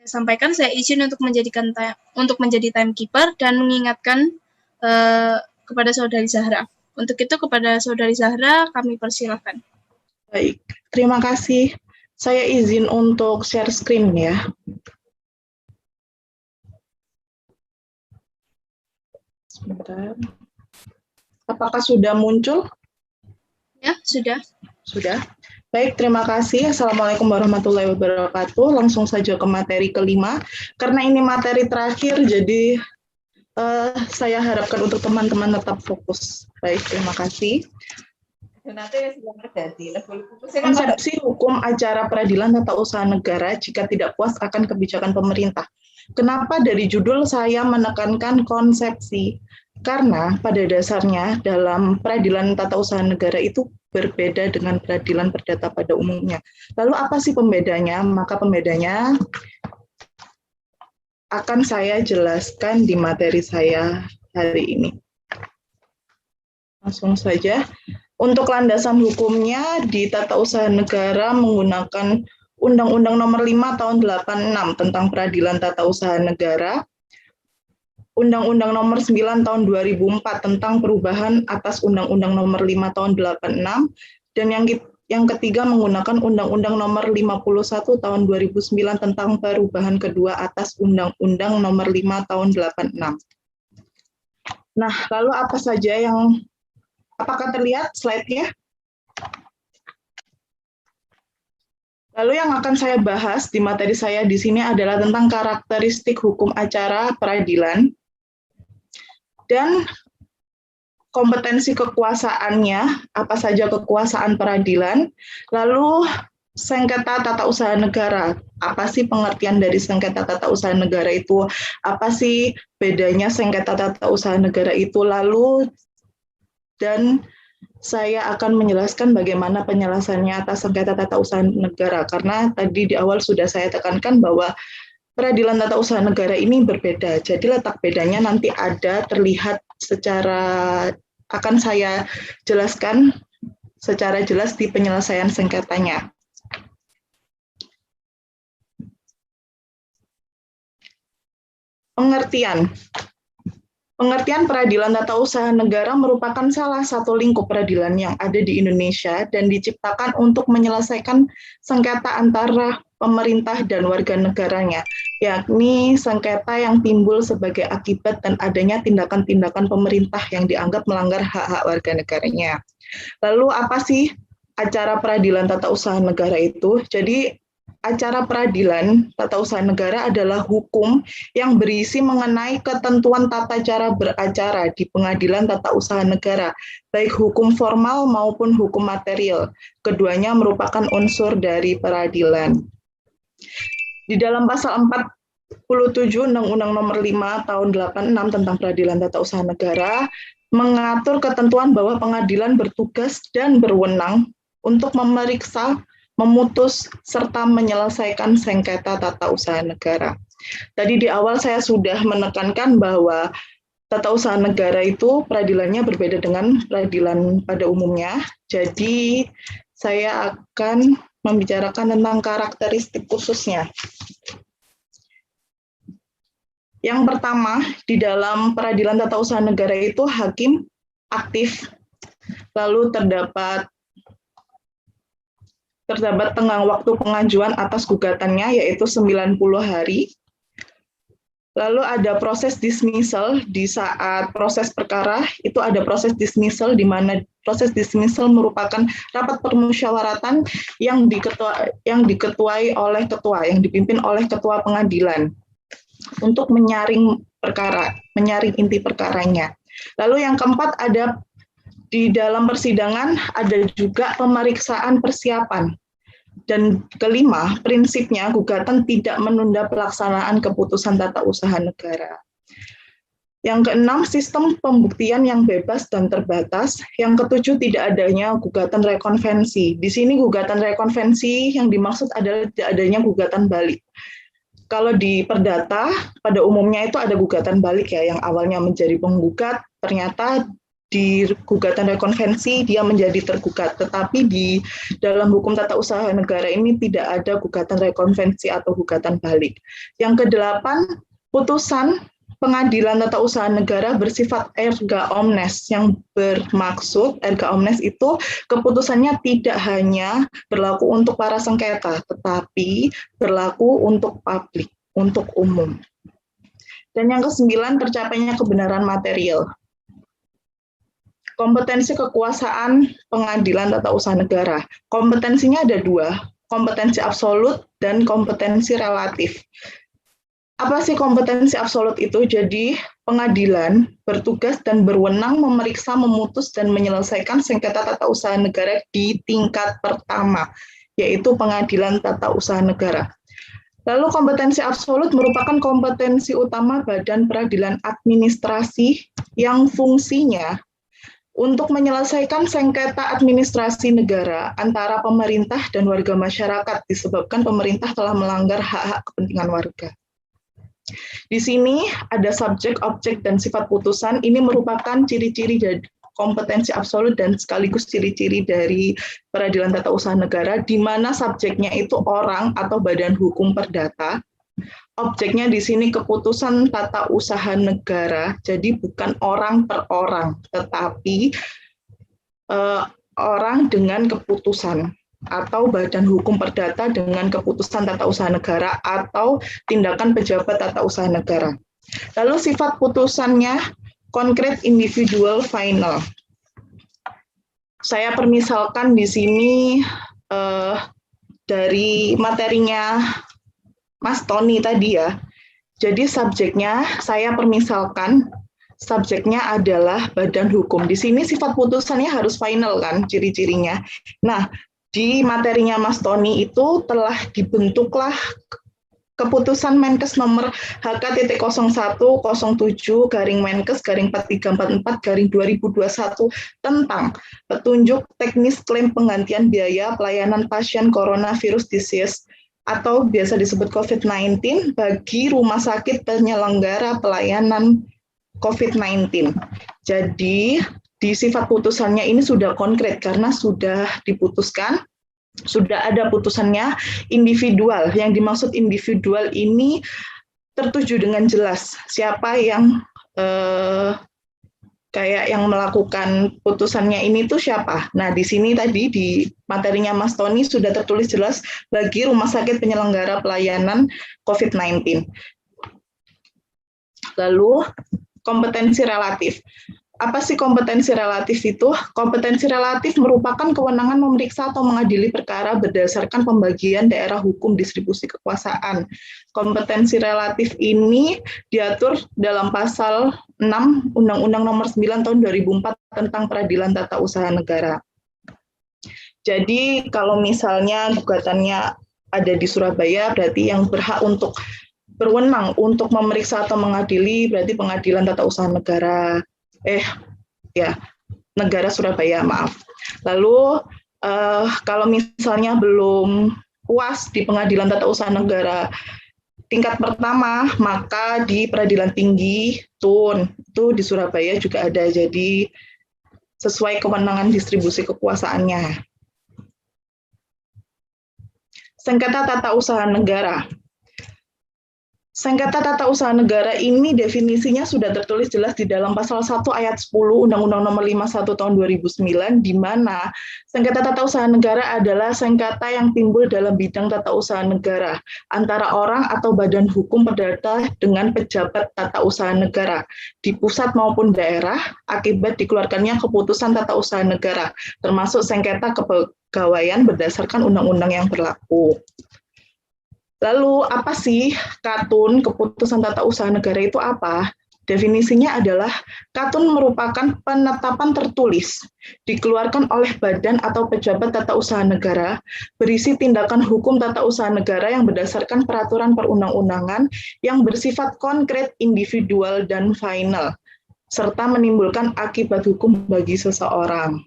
sampaikan, saya izin untuk menjadi timekeeper dan mengingatkan kepada Saudari Zahra. Untuk itu kepada Saudari Zahra kami persilakan. Baik, terima kasih. Saya izin untuk share screen ya. Sebentar. Apakah sudah muncul? Ya, sudah. Sudah. Baik, terima kasih. Assalamualaikum warahmatullahi wabarakatuh. Langsung saja ke materi kelima. Karena ini materi terakhir, jadi saya harapkan untuk teman-teman tetap fokus. Baik, terima kasih. Konsepsi hukum acara peradilan tata usaha negara jika tidak puas akan kebijakan pemerintah. Kenapa dari judul saya menekankan konsepsi? Karena pada dasarnya dalam peradilan tata usaha negara itu berbeda dengan peradilan perdata pada umumnya. Lalu apa sih pembedanya? Maka pembedanya akan saya jelaskan di materi saya hari ini. Langsung saja. Untuk landasan hukumnya di tata usaha negara menggunakan Undang-Undang Nomor 5 Tahun 86 tentang Peradilan Tata Usaha Negara, Undang-Undang Nomor 9 Tahun 2004 tentang perubahan atas Undang-Undang Nomor 5 Tahun 86, dan yang ketiga menggunakan Undang-Undang Nomor 51 Tahun 2009 tentang perubahan kedua atas Undang-Undang Nomor 5 Tahun 86. Nah, lalu apa saja yang apakah terlihat slide-nya? Lalu yang akan saya bahas di materi saya di sini adalah tentang karakteristik hukum acara peradilan dan kompetensi kekuasaannya, apa saja kekuasaan peradilan, lalu sengketa tata usaha negara. Apa sih pengertian dari sengketa tata usaha negara itu? Apa sih bedanya sengketa tata usaha negara itu? Lalu dan saya akan menjelaskan bagaimana penyelesaiannya atas sengketa tata usaha negara, karena tadi di awal sudah saya tekankan bahwa peradilan tata usaha negara ini berbeda. Jadi letak bedanya nanti ada terlihat akan saya jelaskan secara jelas di penyelesaian sengketanya. Pengertian peradilan tata usaha negara merupakan salah satu lingkup peradilan yang ada di Indonesia dan diciptakan untuk menyelesaikan sengketa antara pemerintah dan warga negaranya, yakni sengketa yang timbul sebagai akibat dan adanya tindakan-tindakan pemerintah yang dianggap melanggar hak-hak warga negaranya. Lalu apa sih acara peradilan tata usaha negara itu? Jadi acara peradilan tata usaha negara adalah hukum yang berisi mengenai ketentuan tata cara beracara di pengadilan tata usaha negara, baik hukum formal maupun hukum material. Keduanya merupakan unsur dari peradilan. Di dalam pasal 47 Undang-Undang Nomor 5 Tahun 86 tentang Peradilan Tata Usaha Negara mengatur ketentuan bahwa pengadilan bertugas dan berwenang untuk memeriksa, memutus, serta menyelesaikan sengketa tata usaha negara. Tadi di awal saya sudah menekankan bahwa tata usaha negara itu peradilannya berbeda dengan peradilan pada umumnya. Jadi saya akan membicarakan tentang karakteristik khususnya. Yang pertama, di dalam peradilan tata usaha negara itu hakim aktif, lalu terdapat tenggang waktu pengajuan atas gugatannya yaitu 90 hari. Lalu ada proses dismissal di saat proses perkara, itu ada proses dismissal di mana proses dismissal merupakan rapat permusyawaratan yang diketuai oleh ketua, yang dipimpin oleh ketua pengadilan untuk menyaring perkara, menyaring inti perkaranya. Lalu yang keempat ada di dalam persidangan ada juga pemeriksaan persiapan. Dan kelima, prinsipnya gugatan tidak menunda pelaksanaan keputusan tata usaha negara. Yang keenam, sistem pembuktian yang bebas dan terbatas. Yang ketujuh, tidak adanya gugatan rekonvensi. Di sini gugatan rekonvensi yang dimaksud adalah tidak adanya gugatan balik. Kalau di perdata, pada umumnya itu ada gugatan balik ya, yang awalnya menjadi penggugat, ternyata di gugatan rekonvensi dia menjadi tergugat, tetapi di dalam hukum tata usaha negara ini tidak ada gugatan rekonvensi atau gugatan balik. Yang kedelapan, putusan pengadilan tata usaha negara bersifat erga omnes, yang bermaksud erga omnes itu keputusannya tidak hanya berlaku untuk para sengketa, tetapi berlaku untuk publik, untuk umum. Dan yang kesembilan, tercapainya kebenaran material. Kompetensi kekuasaan pengadilan tata usaha negara. Kompetensinya ada dua, kompetensi absolut dan kompetensi relatif. Apa sih kompetensi absolut itu? Jadi pengadilan bertugas dan berwenang memeriksa, memutus, dan menyelesaikan sengketa tata usaha negara di tingkat pertama, yaitu pengadilan tata usaha negara. Lalu kompetensi absolut merupakan kompetensi utama badan peradilan administrasi yang fungsinya untuk menyelesaikan sengketa administrasi negara antara pemerintah dan warga masyarakat disebabkan pemerintah telah melanggar hak-hak kepentingan warga. Di sini ada subjek, objek, dan sifat putusan. Ini merupakan ciri-ciri dari kompetensi absolut dan sekaligus ciri-ciri dari peradilan tata usaha negara, di mana subjeknya itu orang atau badan hukum perdata. Objeknya di sini keputusan tata usaha negara, jadi bukan orang per orang, tetapi orang dengan keputusan, atau badan hukum perdata dengan keputusan tata usaha negara, atau tindakan pejabat tata usaha negara. Lalu sifat putusannya konkret, individual, final. Saya permisalkan di sini dari materinya Mas Tony tadi ya. Jadi subjeknya saya permisalkan subjeknya adalah badan hukum. Di sini sifat putusannya harus final kan ciri-cirinya. Nah, di materinya Mas Tony itu telah dibentuklah keputusan Menkes nomor HK.07/Menkes/4344/2021 tentang petunjuk teknis klaim penggantian biaya pelayanan pasien coronavirus disease atau biasa disebut COVID-19 bagi rumah sakit penyelenggara pelayanan COVID-19. Jadi di sifat putusannya ini sudah konkret karena sudah diputuskan, sudah ada putusannya individual. Yang dimaksud individual ini tertuju dengan jelas siapa yang kayak yang melakukan putusannya ini tuh siapa. Nah, di sini tadi di materinya Mas Tony sudah tertulis jelas bagi rumah sakit penyelenggara pelayanan COVID-19. Lalu kompetensi relatif. Apa sih kompetensi relatif itu? Kompetensi relatif merupakan kewenangan memeriksa atau mengadili perkara berdasarkan pembagian daerah hukum distribusi kekuasaan. Kompetensi relatif ini diatur dalam pasal 6 Undang-Undang Nomor 9 Tahun 2004 tentang Peradilan Tata Usaha Negara. Jadi kalau misalnya gugatannya ada di Surabaya, berarti yang berhak untuk berwenang untuk memeriksa atau mengadili berarti Pengadilan Tata Usaha Negara. Negara Surabaya, maaf. Lalu kalau misalnya belum puas di Pengadilan Tata Usaha Negara tingkat pertama, maka di Peradilan Tinggi TUN itu di Surabaya juga ada. Jadi sesuai kewenangan distribusi kekuasaannya. Sengketa tata usaha negara. Sengketa tata usaha negara ini definisinya sudah tertulis jelas di dalam pasal 1 ayat 10 Undang-Undang Nomor 51 Tahun 2009, di mana sengketa tata usaha negara adalah sengketa yang timbul dalam bidang tata usaha negara antara orang atau badan hukum perdata dengan pejabat tata usaha negara di pusat maupun daerah akibat dikeluarkannya keputusan tata usaha negara, termasuk sengketa kepegawaian berdasarkan undang-undang yang berlaku. Lalu apa sih katun keputusan tata usaha negara itu apa? Definisinya adalah katun merupakan penetapan tertulis dikeluarkan oleh badan atau pejabat tata usaha negara berisi tindakan hukum tata usaha negara yang berdasarkan peraturan perundang-undangan yang bersifat konkret, individual, dan final, serta menimbulkan akibat hukum bagi seseorang.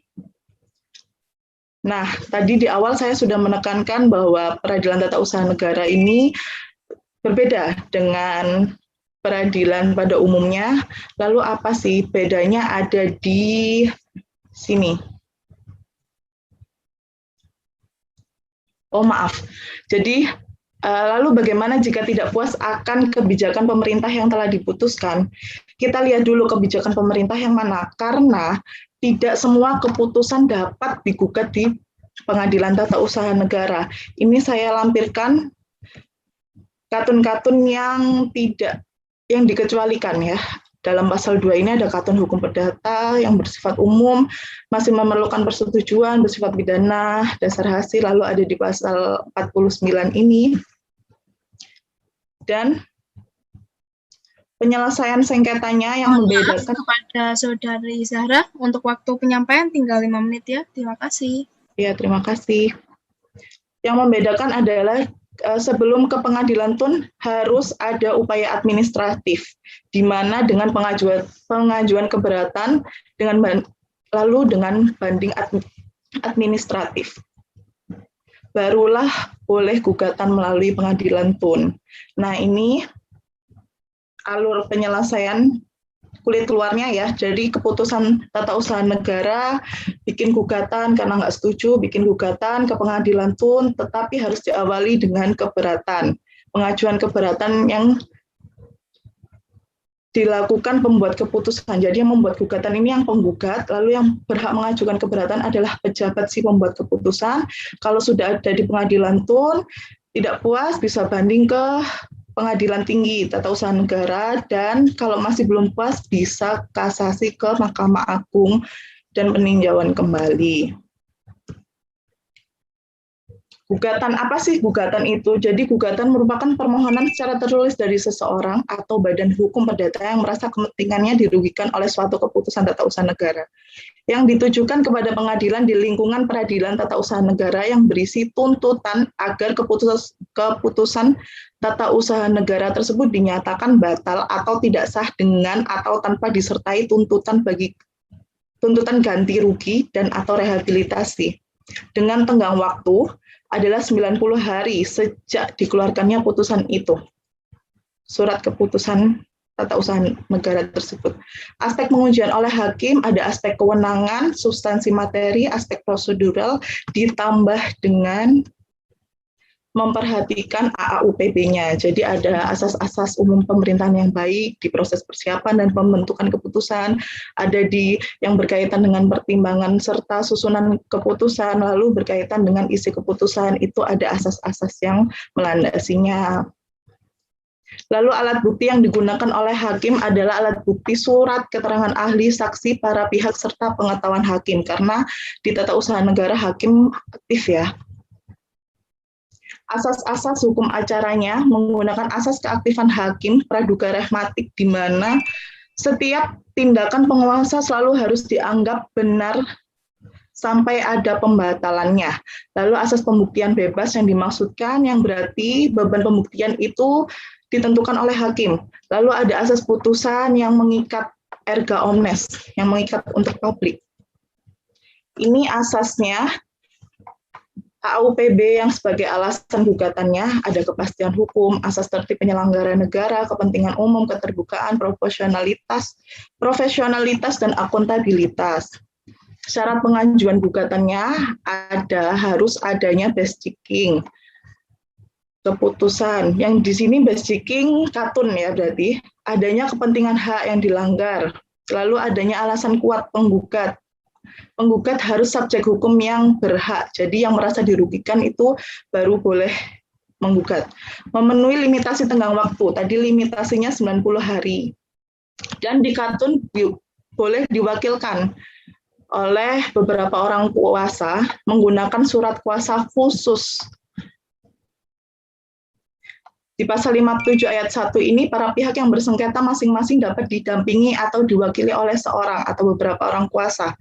Nah, tadi di awal saya sudah menekankan bahwa peradilan tata usaha negara ini berbeda dengan peradilan pada umumnya. Lalu apa sih bedanya ada di sini? Oh maaf, jadi lalu bagaimana jika tidak puas akan kebijakan pemerintah yang telah diputuskan? Kita lihat dulu kebijakan pemerintah yang mana, karena tidak semua keputusan dapat digugat di Pengadilan Tata Usaha Negara. Ini saya lampirkan katun-katun yang dikecualikan ya. Dalam pasal 2 ini ada katun hukum perdata yang bersifat umum, masih memerlukan persetujuan, bersifat pidana, dasar hasil, lalu ada di pasal 49 ini. Dan penyelesaian sengketanya yang membedakan. Kepada Saudari Zahra, untuk waktu penyampaian tinggal 5 menit ya. Terima kasih. Ya, terima kasih. Yang membedakan adalah sebelum ke pengadilan tun harus ada upaya administratif, di mana dengan pengajuan keberatan lalu dengan banding administratif. Barulah boleh gugatan melalui pengadilan tun. Nah, ini alur penyelesaian kulit keluarnya ya. Jadi keputusan Tata Usaha Negara bikin gugatan karena nggak setuju, bikin gugatan ke pengadilan tun, tetapi harus diawali dengan keberatan. Pengajuan keberatan yang dilakukan pembuat keputusan. Jadi yang membuat gugatan ini yang penggugat, lalu yang berhak mengajukan keberatan adalah pejabat si pembuat keputusan. Kalau sudah ada di pengadilan tun, tidak puas bisa banding ke Pengadilan Tinggi Tata Usaha Negara, dan kalau masih belum puas bisa kasasi ke Mahkamah Agung dan peninjauan kembali. Gugatan apa sih gugatan itu? Jadi gugatan merupakan permohonan secara tertulis dari seseorang atau badan hukum perdata yang merasa kepentingannya dirugikan oleh suatu keputusan tata usaha negara, yang ditujukan kepada pengadilan di lingkungan peradilan tata usaha negara yang berisi tuntutan agar keputusan tata usaha negara tersebut dinyatakan batal atau tidak sah dengan atau tanpa disertai tuntutan ganti rugi dan atau rehabilitasi. Dengan tenggang waktu adalah 90 hari sejak dikeluarkannya putusan itu, surat keputusan tata usaha negara tersebut. Aspek pengujian oleh hakim ada aspek kewenangan, substansi materi, aspek prosedural, ditambah dengan memperhatikan AAUPB-nya. Jadi ada asas-asas umum pemerintahan yang baik di proses persiapan dan pembentukan keputusan, ada di yang berkaitan dengan pertimbangan serta susunan keputusan, lalu berkaitan dengan isi keputusan, itu ada asas-asas yang melandasinya. Lalu alat bukti yang digunakan oleh hakim adalah alat bukti surat keterangan ahli, saksi, para pihak, serta pengetahuan hakim, karena di tata usaha negara hakim aktif ya. Asas-asas hukum acaranya menggunakan asas keaktifan hakim praduga rehmatik, di mana setiap tindakan penguasa selalu harus dianggap benar sampai ada pembatalannya. Lalu asas pembuktian bebas yang dimaksudkan, yang berarti beban pembuktian itu ditentukan oleh hakim. Lalu ada asas putusan yang mengikat erga omnes, yang mengikat untuk publik. Ini asasnya. AAUPB yang sebagai alasan gugatannya ada kepastian hukum, asas tertib penyelenggara negara, kepentingan umum, keterbukaan, profesionalitas dan akuntabilitas. Syarat pengajuan gugatannya harus adanya base checking keputusan. Yang di sini base checking katun ya, berarti adanya kepentingan hak yang dilanggar. Lalu adanya alasan kuat penggugat. Penggugat harus subjek hukum yang berhak, jadi yang merasa dirugikan itu baru boleh menggugat. Memenuhi limitasi tenggang waktu, tadi limitasinya 90 hari. Dan di katun boleh diwakilkan oleh beberapa orang kuasa menggunakan surat kuasa khusus. Di pasal 57 ayat 1 ini, para pihak yang bersengketa masing-masing dapat didampingi atau diwakili oleh seorang atau beberapa orang kuasa.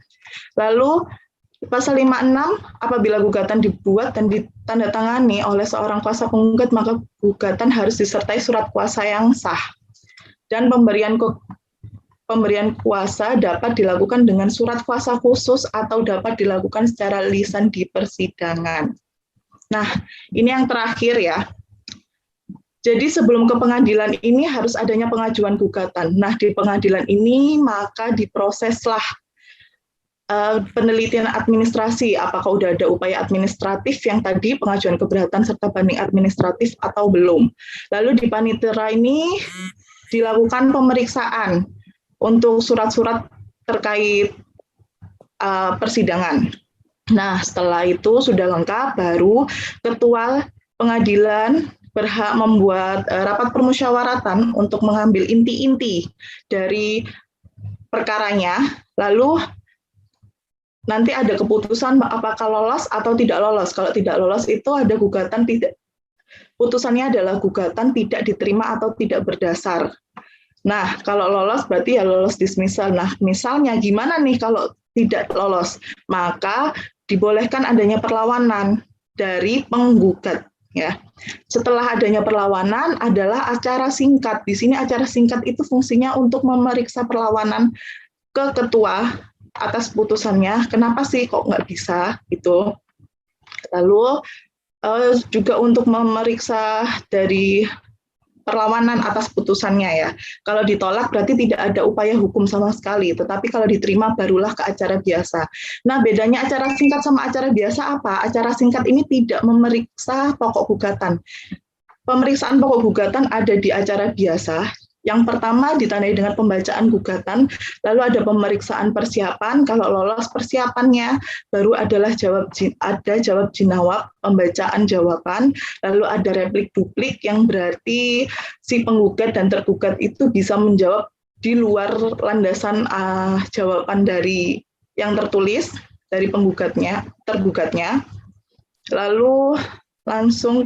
Lalu pasal 56, apabila gugatan dibuat dan ditandatangani oleh seorang kuasa penggugat, maka gugatan harus disertai surat kuasa yang sah. Dan pemberian kuasa dapat dilakukan dengan surat kuasa khusus atau dapat dilakukan secara lisan di persidangan. Nah, ini yang terakhir ya. Jadi sebelum ke pengadilan ini harus adanya pengajuan gugatan. Nah, di pengadilan ini maka diproseslah penelitian administrasi, apakah udah ada upaya administratif yang tadi pengajuan keberatan serta banding administratif atau belum. Lalu di panitera ini dilakukan pemeriksaan untuk surat-surat terkait persidangan. Nah, setelah itu sudah lengkap, baru ketua pengadilan berhak membuat rapat permusyawaratan untuk mengambil inti-inti dari perkaranya, lalu nanti ada keputusan apakah lolos atau tidak lolos. Kalau tidak lolos itu ada gugatan tidak, putusannya adalah gugatan tidak diterima atau tidak berdasar. Nah, kalau lolos berarti ya lolos dismissal. Nah, misalnya gimana nih kalau tidak lolos? Maka dibolehkan adanya perlawanan dari penggugat. Ya, setelah adanya perlawanan adalah acara singkat. Di sini acara singkat itu fungsinya untuk memeriksa perlawanan ke ketua atas putusannya. Kenapa sih kok nggak bisa? Itu. Lalu juga untuk memeriksa dari perlawanan atas putusannya ya. Kalau ditolak berarti tidak ada upaya hukum sama sekali, tetapi kalau diterima barulah ke acara biasa. Nah, bedanya acara singkat sama acara biasa apa? Acara singkat ini tidak memeriksa pokok gugatan. Pemeriksaan pokok gugatan ada di acara biasa. Yang pertama ditandai dengan pembacaan gugatan, lalu ada pemeriksaan persiapan, kalau lolos persiapannya, baru adalah jawab jinawab, pembacaan jawaban, lalu ada replik duplik yang berarti si penggugat dan tergugat itu bisa menjawab di luar landasan jawaban dari yang tertulis dari tergugatnya, lalu langsung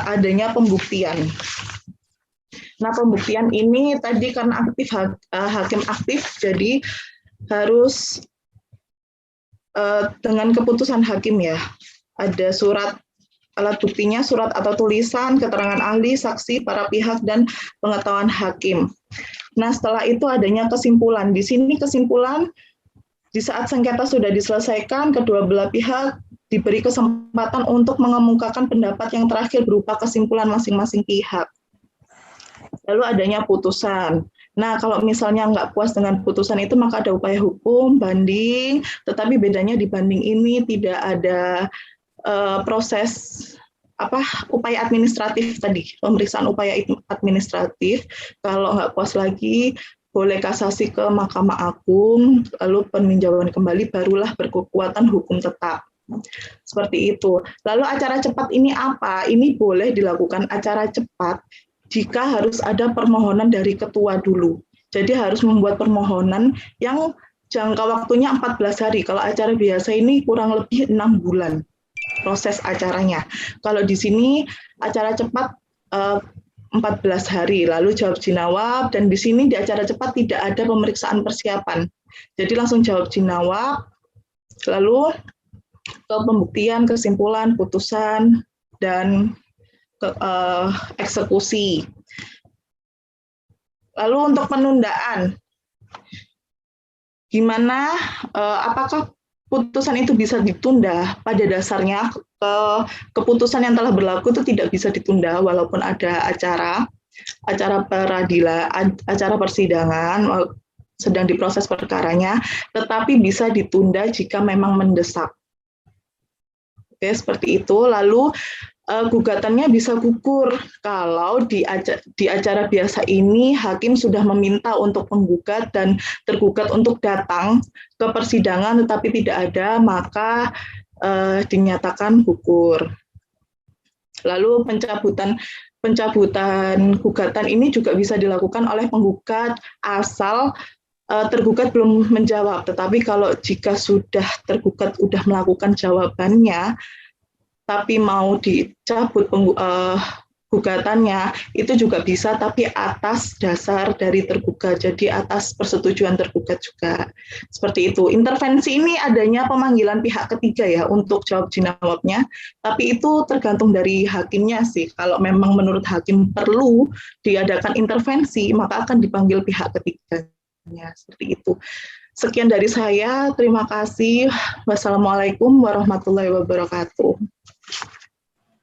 adanya pembuktian. Nah, pembuktian ini tadi karena hakim aktif, jadi harus dengan keputusan hakim ya. Ada surat alat buktinya, surat atau tulisan, keterangan ahli, saksi, para pihak, dan pengetahuan hakim. Nah, setelah itu adanya kesimpulan. Di sini kesimpulan, di saat sengketa sudah diselesaikan, kedua belah pihak diberi kesempatan untuk mengemukakan pendapat yang terakhir berupa kesimpulan masing-masing pihak. Lalu adanya putusan. Nah, kalau misalnya nggak puas dengan putusan itu, maka ada upaya hukum, banding, tetapi bedanya di banding ini tidak ada proses upaya administratif tadi, pemeriksaan upaya administratif. Kalau nggak puas lagi, boleh kasasi ke Mahkamah Agung, lalu peninjauan kembali, barulah berkekuatan hukum tetap. Seperti itu. Lalu acara cepat ini apa? Ini boleh dilakukan acara cepat jika harus ada permohonan dari ketua dulu. Jadi harus membuat permohonan yang jangka waktunya 14 hari. Kalau acara biasa ini kurang lebih 6 bulan proses acaranya. Kalau di sini acara cepat 14 hari, lalu jawab jinawab, dan di sini di acara cepat tidak ada pemeriksaan persiapan. Jadi langsung jawab jinawab, lalu ke pembuktian, kesimpulan, putusan, dan eksekusi. Lalu untuk penundaan, gimana? Apakah putusan itu bisa ditunda? Pada dasarnya keputusan yang telah berlaku itu tidak bisa ditunda, walaupun ada acara peradilan, acara persidangan sedang diproses perkaranya, tetapi bisa ditunda jika memang mendesak. Oke, seperti itu. Lalu gugatannya bisa gugur kalau di acara biasa ini hakim sudah meminta untuk penggugat dan tergugat untuk datang ke persidangan tetapi tidak ada, maka dinyatakan gugur. Lalu pencabutan gugatan ini juga bisa dilakukan oleh penggugat asal tergugat belum menjawab. Tetapi kalau jika sudah tergugat sudah melakukan jawabannya tapi mau dicabut gugatannya, itu juga bisa, tapi atas dasar dari tergugat, jadi atas persetujuan tergugat juga. Seperti itu. Intervensi ini adanya pemanggilan pihak ketiga ya untuk jawab jinawabnya, tapi itu tergantung dari hakimnya sih. Kalau memang menurut hakim perlu diadakan intervensi, maka akan dipanggil pihak ketiganya. Seperti itu. Sekian dari saya, terima kasih. Wassalamualaikum warahmatullahi wabarakatuh.